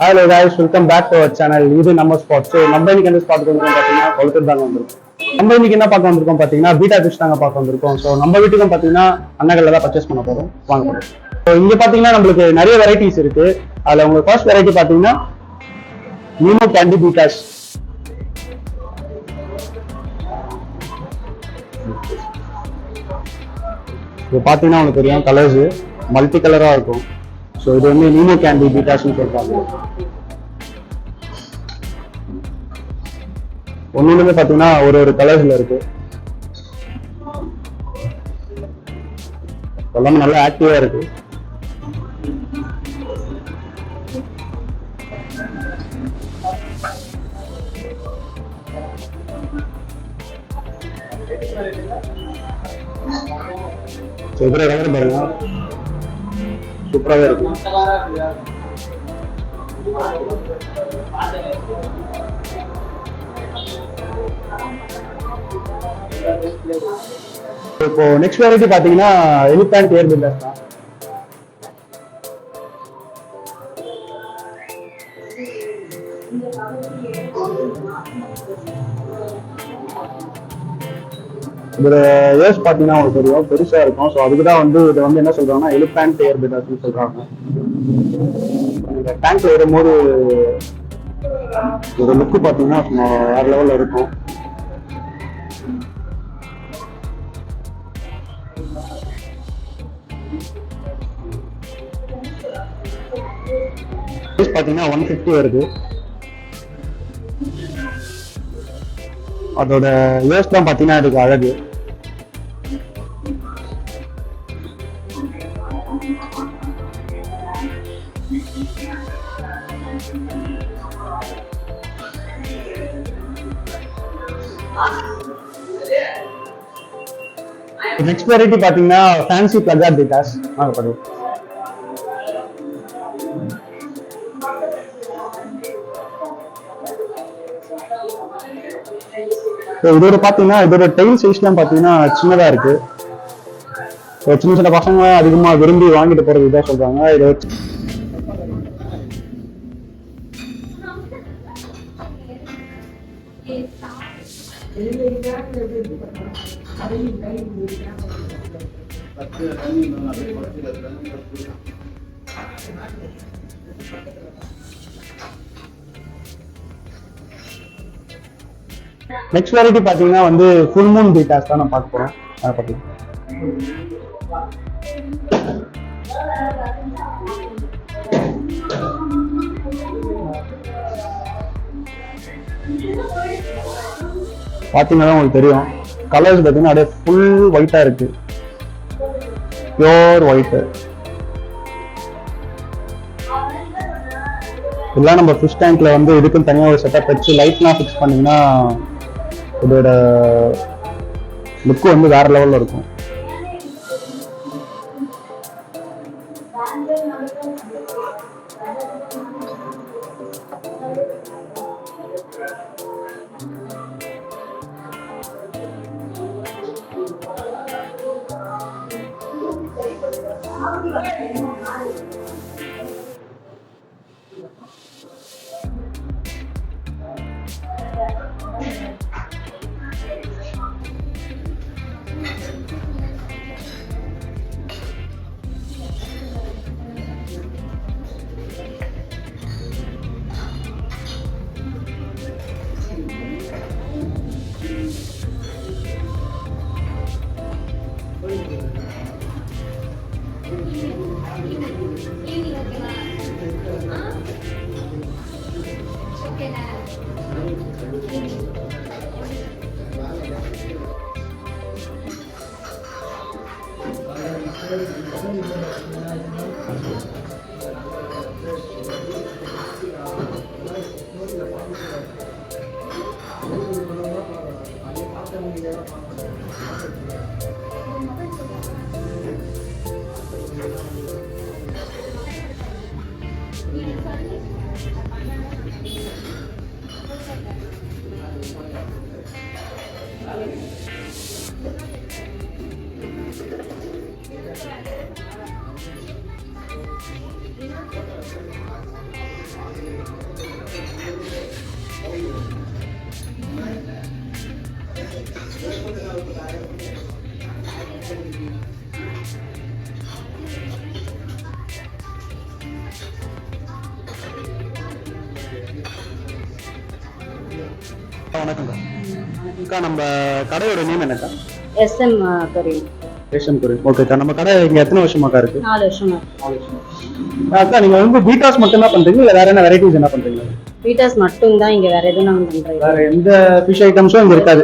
Hello guys, welcome back to our channel. இது நம்ம spot. So நம்ம இன்னைக்கு என்ன ஸ்பாட் வந்திருக்கோம் பார்த்தீங்கன்னா கொளத்தூர் தாங்க வந்திருக்கோம். நம்ம இன்னைக்கு என்ன பார்க்க வந்திருக்கோம் பார்த்தீங்கன்னா பீட்டா ஃபிஷ் தாங்க பார்க்க வந்திருக்கோம். ஸோ நம்ம வீட்டுக்கும் பார்த்தீங்கன்னா அண்ணகல்ல தான் பர்ச்சேஸ் பண்ண போகிறோம், வாங்க போகிறோம். ஸோ இங்கே பார்த்தீங்கன்னா நம்மளுக்கு நிறைய வெரைட்டிஸ் இருக்கு. அதில் உங்களுக்கு ஃபர்ஸ்ட் வெரைட்டி பார்த்தீங்கன்னா நீமோ கேண்டி பீட்டாஸ். இது பார்த்தீங்கன்னா உங்களுக்கு தெரியும், கலர்ஸ் மல்டி கலராக இருக்கும். ஸோ இது வந்து நீமோ கேண்டி பீட்டாஸ்ன்னு சொல்றாங்க. ஒன்னொன்றுமே பார்த்தீங்கன்னா ஒரு கலர்ஸ்ல இருக்கு. எல்லாமே நல்லா ஆக்டிவா இருக்கு. இதுல கலர் பாருங்க, சூப்பராகவே இருக்கு. இப்போ நெக்ஸ்ட் வெரைட்டி பாத்தீங்கன்னா எலிஃபண்ட் ஏர் பில்டர்ஸ் தான். இதோட ஏர்ஸ் பாத்தீங்கன்னா உங்களுக்கு தெரியும், பெருசா இருக்கும். ஸோ அதுக்குதான் வந்து இதை வந்து என்ன சொல்றாங்கன்னா எலிஃபண்ட் ஏர் பில்டர்ஸ்னு சொல்றாங்க. இந்த டேங்க்ல ஏறும்போது ஒரு லுக்கு பாத்தீங்கன்னா வேற லெவல்ல இருக்கும். பாத்தீங்கன்னா 150 வருது. அதோட வேஸ்ட் தான் பாத்தீங்கன்னா இதுக்கு அழகு. நெக்ஸ்ட் வெரைட்டி பாத்தீங்கன்னா ஃபேன்சி பிளக்கர் பீட்டாஸ். இதோட பாத்தீங்கன்னா இதோட டெயில் சைஸ்லாம் பாத்தீங்கன்னா சின்னதா இருக்கு. சின்ன சின்ன பசங்க அதிகமா விரும்பி வாங்கிட்டு போறது இதான் சொல்றாங்க. இதை வச்சு நெக்ஸ்ட் வெரைட்டி பாத்தீங்கன்னா வந்து ஃபுல் மூன் பீட்டாஸ் தான் நான் பார்க்க போறேன். அதை பத்தி பாத்தீங்கன்னா உங்களுக்கு தெரியும், கலர்ஸ் பாத்தீங்கன்னா அப்படியே ஃபுல் ஒயிட்டா இருக்கு, பியோர் ஒயிட். இதெல்லாம் நம்ம ஃபிஷ் டேங்க்ல வந்து இதுக்குன்னு தனியாக ஒரு செட்டப் வச்சு லைட்லாம் ஃபிக்ஸ் பண்ணீங்கன்னா இதோட லுக்கு வந்து வேற லெவல்ல இருக்கும். வணக்கம்க்கா. அக்கா, நம்ம கடையோட நேம் என்னக்கா? SM Korean. Asian Korean. ஓகேக்கா. நம்ம கடை இங்க எத்தனை வருஷமாக்கா இருக்கு? 4 வருஷமா. அக்கா, நீங்க வந்து பீட்டாஸ் மட்டும் தான் பண்றீங்க இல்ல வேற என்ன வெரைட்டிஸ் என்ன பண்றீங்க? பீட்டாஸ் மட்டும் தான், இங்க வேற எதுவும் நாங்க பண்றோம். வேற எந்த ஃபிஷ் ஐட்டம்ஸும் இங்க இருக்காது.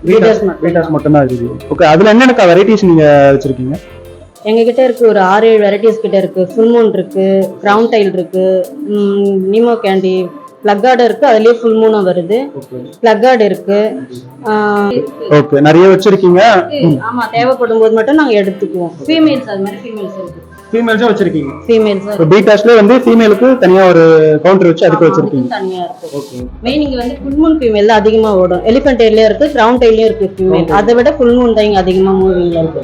பீட்டாஸ் மட்டும் தான் இருக்கு. ஓகே. அதுல என்னென்ன வெரைட்டிஸ் நீங்க வச்சிருக்கீங்க? எங்க கிட்ட இருக்கு ஒரு 6-7 வெரைட்டிஸ் கிட்ட இருக்கு. ஃபுல் மூன் இருக்கு, கிரவுன் டைல் இருக்கு, நீமோ கேண்டி, பிளக் ஆர்ட் இருக்கு. அதுலயே ஃபுல் மூனும் வருது. பிளக் ஆர்ட் இருக்கு. ஓகே, நிறைய வச்சிருக்கீங்க. ஆமா, தேவைப்படும் போது மட்டும் நாங்க எடுத்துக்குவோம். ஃபீமேல்ஸ் அது மாதிரி ஃபீமேல்ஸ் இருக்கு. ஃபீமேல்ஸும் வச்சிருக்கீங்க? ஃபீமேல்ஸ். இப்போ பீட்டாஸ்ல வந்து ஃபீமேலுக்கு தனியா ஒரு கவுண்டர் வச்சு அதுக்கு வச்சிருக்கீங்க? தனியா இருக்கு. ஓகே. மெயின் இங்க வந்து ஃபுல் மூன் ஃபீமேல் தான் அதிகமா ஓடும். எலிஃபென்ட் டெய்லயும் இருக்கு, கிரவுன் டெய்லயும் இருக்கு ஃபீமேல். அதை விட ஃபுல் மூன் தான் இங்க அதிகமா மூவிங்ல இருக்கு.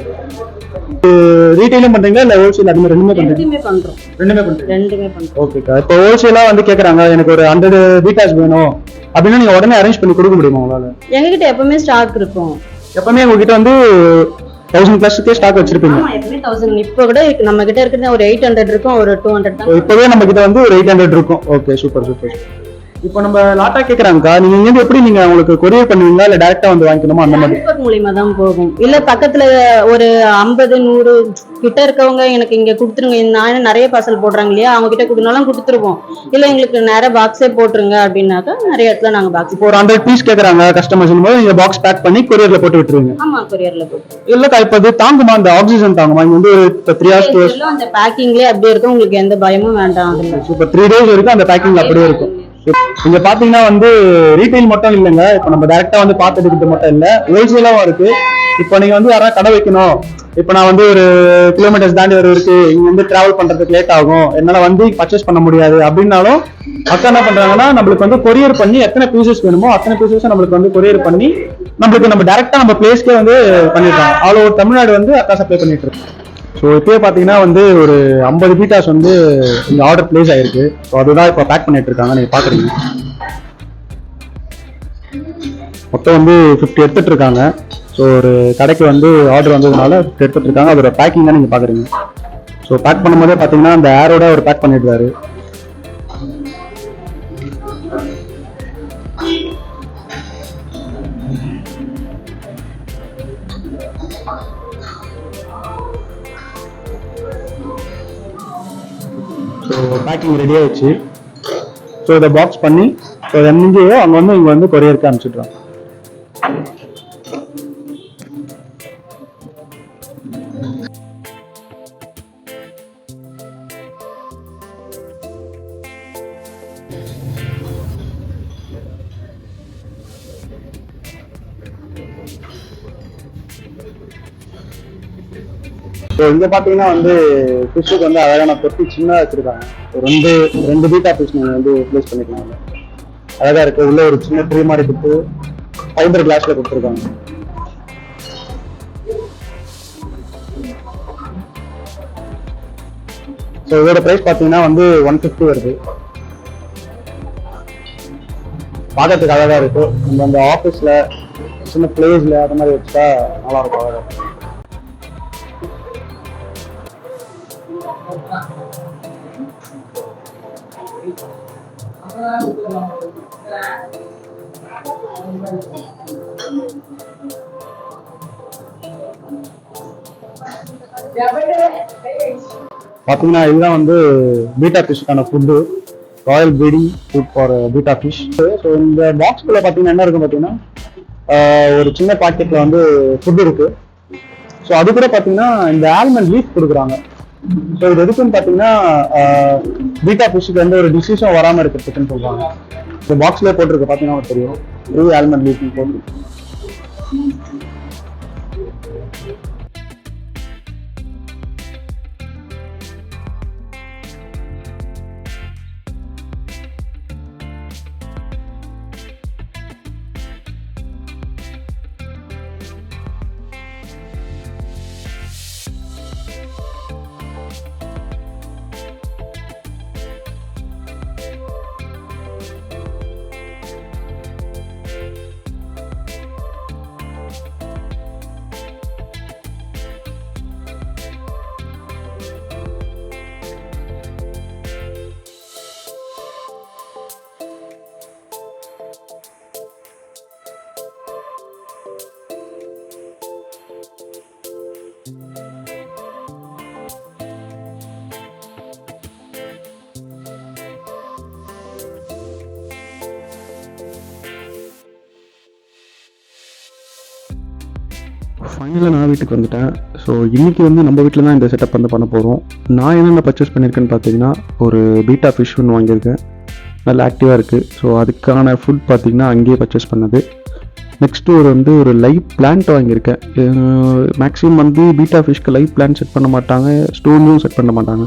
ரீட்டைலும் பண்றீங்களா இல்ல ஹோல்சேல் அது மாதிரி ரெண்டுமே பண்றீங்க? ரெண்டுமே பண்றோம். ஓகேக்கா. இப்போ ஹோல்சேலா வந்து கேக்குறாங்க, எனக்கு ஒரு 100 பீட்டாஸ் வேணும் அப்படின்னா நீங்க உடனே அரேஞ்ச் பண்ணி கொடுக்க முடியுமா உங்களால? எங்ககிட்ட எப்பவுமே ஸ்டாக் இருக்கும். எப்பவுமே உங்ககிட்ட வந்து 1000+ ஸ்டாக் வச்சிருப்பீங்க? ஆமா, எப்பவுமே 1000. இப்போ கூட நம்ம கிட்ட இருக்கிறது ஒரு 800 இருக்கும், ஒரு 200 தான். இப்பவே நம்ம கிட்ட வந்து ஒரு 800 இருக்கும். Okay, super super. இப்போ நம்ம லாட்டா கேக்குறாங்கக்கா, நீங்க இங்க எப்படி நீங்க உங்களுக்கு கொரியர் பண்ணுவீங்களா இல்ல டைரக்டா வந்து வாங்கிக்கணுமா? அந்த மாதிரி டிரான்ஸ்போர்ட் மூலமா தான் போகும். இல்ல பக்கத்துல ஒரு 50 100 கிட்ட இருக்கவங்க எனக்கு இங்க கொடுத்துருங்க, நான் நிறைய பார்சல் போடுறாங்க இல்லையா, அவங்க கிட்ட கொடுனாலும் கொடுத்துருவோம். இல்ல எங்களுக்கு நேர பாக்ஸே போட்டுருங்க அப்படின்னாக்கா நிறைய இடத்துல நாங்க பாக்ஸ். இப்போ ஒரு 100 பீஸ் கேக்குறாங்க கஸ்டமர்ஸ் போது நீங்க பாக்ஸ் பேக் பண்ணி கொரியர்ல போட்டு விட்டுருவீங்க? ஆமா, கொரியர்ல போட்டு. இல்லக்கா, இப்போ அது தாங்குமா? அந்த ஆக்சிஜன் தாங்குமா? இங்க வந்து 3 hours அந்த பேக்கிங்லயே அப்படியே இருக்கும். உங்களுக்கு எந்த பயமும் வேண்டாம். இப்போ 3 days வரைக்கும் அந்த பேக்கிங் அப்படியே இருக்கும். இங்க பாத்தீங்கன்னா வந்து ரீட்டைல் மட்டும் இல்லைங்க, இப்ப நம்ம டைரக்டா வந்து பாத்துட்டு மட்டும் இல்ல, ஹோல்சேலாவும் இருக்கு. இப்ப நீங்க வந்து யாராவது கடை வைக்கணும், இப்ப நான் வந்து ஒரு கிலோமீட்டர்ஸ் தாண்டி இருக்கு, இங்க வந்து டிராவல் பண்றதுக்கு லேட் ஆகும், என்னால வந்து பர்ச்சேஸ் பண்ண முடியாது அப்படின்னாலும் அக்கா என்ன பண்றாங்கன்னா நம்மளுக்கு வந்து கொரியர் பண்ணி எத்தனை பீசஸ் வேணுமோ அத்தனை பீசஸ் நம்மளுக்கு வந்து கொரியர் பண்ணி நம்மளுக்கு நம்ம டைரக்டா நம்ம பிளேஸ்க்கே வந்து பண்ணிருக்காங்க. ஆல் ஓவர் தமிழ்நாடு வந்து அக்கா சப்ளை பண்ணிட்டு இருக்கு. ஸோ இப்போயே பார்த்தீங்கன்னா வந்து ஒரு 50 பீட்டாஸ் வந்து இங்கே ஆர்டர் பிளேஸ் ஆயிருக்கு. ஸோ அதுதான் இப்போ பேக் பண்ணிட்டு இருக்காங்க, நீங்கள் பார்க்குறீங்க. மொத்தம் வந்து 50 எடுத்துட்டு இருக்காங்க. ஸோ ஒரு கடைக்கு வந்து ஆர்டர் வந்ததுனால எடுத்துட்டு இருக்காங்க. அதோட பேக்கிங் தான் நீங்கள் பார்க்குறீங்க. ஸோ பேக் பண்ணும்போதே பார்த்தீங்கன்னா அந்த ஏரோட அவர் பேக் பண்ணிடுறாரு. ஸோ பேக்கிங் ரெடியாகிடுச்சு. ஸோ இதை பாக்ஸ் பண்ணி ஸோ எங்கேயோ அங்கே வந்து இங்கே வந்து கொரியருக்கு அனுப்பிச்சிட்றோம். ஸோ இங்கே பார்த்தீங்கன்னா வந்து ஃபிஷ்ஷுக்கு வந்து அழகான தொட்டி சின்னதாக வச்சுருக்காங்க. ரெண்டு பீட்டா ஃபிஷ் நீங்கள் வந்து ப்ளேஸ் பண்ணிக்கலாம். அழகாக இருக்குது. உள்ள ஒரு சின்ன ட்ரீ மாதிரி கொடுத்து ஃபைபர் கிளாஸில் கொடுத்துருக்காங்க. ஸோ இதோட ப்ரைஸ் பார்த்தீங்கன்னா வந்து 150 வருது. பார்க்கறதுக்கு அழகாக இருக்கும். நம்ம அந்த ஆஃபீஸில் சின்ன பிளேஸில் அந்த மாதிரி வச்சா நல்லாயிருக்கும். அழகாக பார்த்தீங்கன்னா இதுதான் வந்து பீட்டா ஃபிஷ்க்கான food, royal breeding food for betta fish. So இந்த பாக்ஸ்குள்ளே பார்த்தீங்கன்னா என்ன இருக்கும் பார்த்தீங்கன்னா ஒரு சின்ன பாக்கெட்டில் வந்து ஃபுட் இருக்கு. ஸோ அது கூட பார்த்தீங்கன்னா இந்த ஆல்மண்ட் லீஃப் கொடுக்குறாங்க. ஸோ இது எதுக்குன்னு பார்த்தீங்கன்னா பீட்டா ஃபிஷ்ஷுக்கு எந்த ஒரு டிசீஸும் வராமல் இருக்கிறதுக்குன்னு சொல்கிறாங்க. இந்த பாக்ஸ்லேயே போட்டிருக்கு பார்த்தீங்கன்னா தெரியும், ஆல்மண்ட் லீஃப் போட்டு. ஃபைனலாக நான் வீட்டுக்கு வந்துட்டேன். ஸோ இன்றைக்கி வந்து நம்ம வீட்டில் தான் இந்த செட்டப் வந்து பண்ண போகிறோம். நான் என்னென்ன பர்ச்சேஸ் பண்ணியிருக்கேன்னு பார்த்தீங்கன்னா, ஒரு பீட்டா ஃபிஷ் ஒன்று வாங்கியிருக்கேன். நல்லா ஆக்டிவாக இருக்குது. ஸோ அதுக்கான ஃபுட் பார்த்தீங்கன்னா அங்கேயே பர்ச்சேஸ் பண்ணது. நெக்ஸ்ட்டு ஒரு லைவ் பிளான்ட் வாங்கியிருக்கேன். மேக்ஸிமம் வந்து பீட்டா ஃபிஷ்க்கு லைவ் பிளான்ட் செட் பண்ண மாட்டாங்க, ஸ்டோன்ஸும் செட் பண்ண மாட்டாங்க.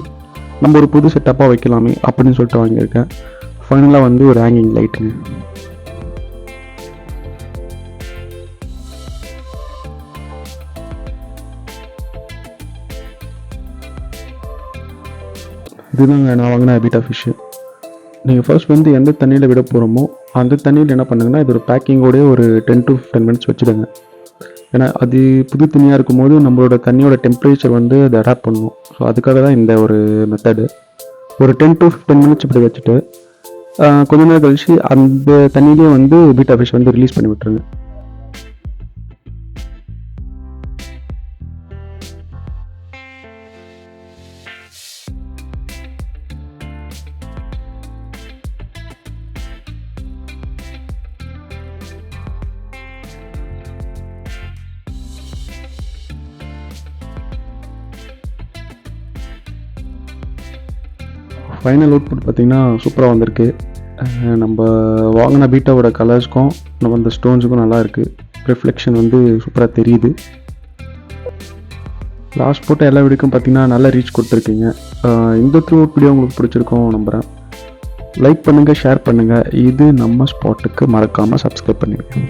நம்ம ஒரு புது செட்டப்பாக வைக்கலாமே அப்படின்னு சொல்லிட்டு வாங்கியிருக்கேன். ஃபைனலாக வந்து ஒரு ஹேங்கிங் லைட்டுங்க. இதுதாங்க நான் வாங்கின பீட்டா ஃபிஷ்ஷு. நீங்கள் ஃபர்ஸ்ட் வந்து எந்த தண்ணியில் விட போகிறோமோ அந்த தண்ணியில் என்ன பண்ணுங்கன்னா, இது ஒரு பேக்கிங்கோடய ஒரு 10 to 15 minutes வச்சுடுங்க. ஏன்னா அது புது துணியாக இருக்கும்போது நம்மளோட தண்ணியோட டெம்பரேச்சர் வந்து அதை அடாப்ட் பண்ணும். ஸோ அதுக்காக தான் இந்த ஒரு மெத்தடு. ஒரு 10 to 15 minutes இப்படி வச்சுட்டு கொஞ்ச நேரம் கழிச்சு அந்த தண்ணியிலே வந்து பீட்டா ஃபிஷ் வந்து ரிலீஸ் பண்ணி விட்டுருங்க. ஃபைனல் அவுட்புட் பார்த்திங்கன்னா சூப்பராக வந்திருக்கு. நம்ம வாங்கின பீட்டாவோட கலர்ஸ்க்கும் நம்ம அந்த ஸ்டோன்ஸுக்கும் நல்லா இருக்குது. ரிஃப்ளெக்ஷன் வந்து சூப்பராக தெரியுது. லாஸ்ட் போட்ட எல்லா வீடியோக்கும் பார்த்திங்கன்னா நல்ல ரீச் கொடுத்துருக்கீங்க. இந்த த்ரூ வீடியோ உங்களுக்கு பிடிச்சிருக்கோம் நம்புகிறேன். லைக் பண்ணுங்கள், ஷேர் பண்ணுங்கள். இது நம்ம ஸ்பாட்டுக்கு மறக்காமல் சப்ஸ்கிரைப் பண்ணிடுங்க.